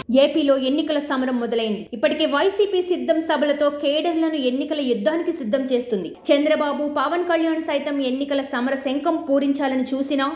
ఏపీలో ఎన్నికల సమరం మొదలైంది. ఇప్పటికే వైసీపీ సిద్ధం సభలతో కేడర్లను ఎన్నికల యుద్ధానికి సిద్ధం చేస్తుంది. చంద్రబాబు, పవన్ కళ్యాణ్ సైతం ఎన్నికల సమర శంఖం పూరించాలని చూసినా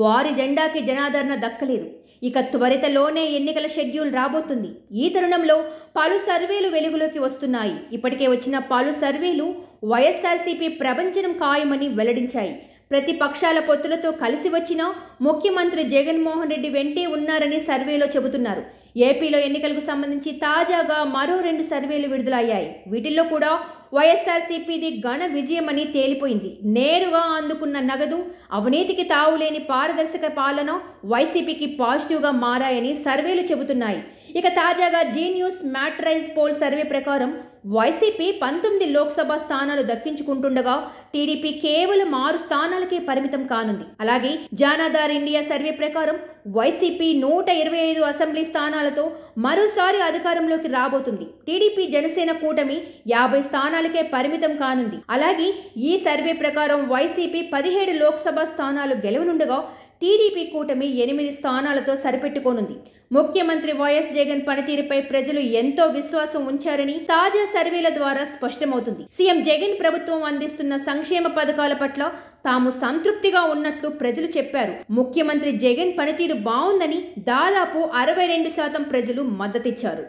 వారి జెండాకి జనాదరణ దక్కలేదు. ఇక త్వరితలోనే ఎన్నికల షెడ్యూల్ రాబోతుంది. ఈ తరుణంలో పలు సర్వేలు వెలుగులోకి వస్తున్నాయి. ఇప్పటికే వచ్చిన పలు సర్వేలు వైఎస్ఆర్సీపీ ప్రభంజనం ఖాయమని వెల్లడించాయి. ప్రతిపక్షాల పొత్తులతో కలిసి వచ్చినా ముఖ్యమంత్రి జగన్మోహన్ రెడ్డి వెంటే ఉన్నారని సర్వేలో చెబుతున్నారు. ఏపీలో ఎన్నికలకు సంబంధించి తాజాగా మరో 2 సర్వేలు విడుదలయ్యాయి. వీటిల్లో కూడా వైఎస్ఆర్సీపీది ఘన విజయమని తేలిపోయింది. నేరుగా అందుకున్న నగదు, అవినీతికి తావులేని పారదర్శక పాలన వైసీపీకి పాజిటివ్గా మారాయని సర్వేలు చెబుతున్నాయి. ఇక తాజాగా జీ న్యూస్ మ్యాట్రైజ్ పోల్ సర్వే ప్రకారం వైసీపీ 19 లోక్సభ స్థానాలు దక్కించుకుంటుండగా టీడీపీ కేవలం 6 స్థానాలకే పరిమితం కానుంది. అలాగే జానాదార్ ఇండియా సర్వే ప్రకారం వైసీపీ 125 అసెంబ్లీ స్థానాలతో మరోసారి అధికారంలోకి రాబోతుంది. టీడీపీ జనసేన కూటమి 50 స్థానాలకే పరిమితం కానుంది. అలాగే ఈ సర్వే ప్రకారం వైసీపీ 17 లోక్సభ స్థానాలు గెలవనుండగా టీడీపీ కూటమి 8 స్థానాలతో సరిపెట్టుకోనుంది. ముఖ్యమంత్రి వైఎస్ జగన్ పనితీరుపై ప్రజలు ఎంతో విశ్వాసం ఉంచారని తాజా సర్వేల ద్వారా స్పష్టమవుతుంది. సీఎం జగన్ ప్రభుత్వం అందిస్తున్న సంక్షేమ పథకాల పట్ల తాము సంతృప్తిగా ఉన్నట్లు ప్రజలు చెప్పారు. ముఖ్యమంత్రి జగన్ పనితీరు బాగుందని దాదాపు 62% ప్రజలు మద్దతిచ్చారు.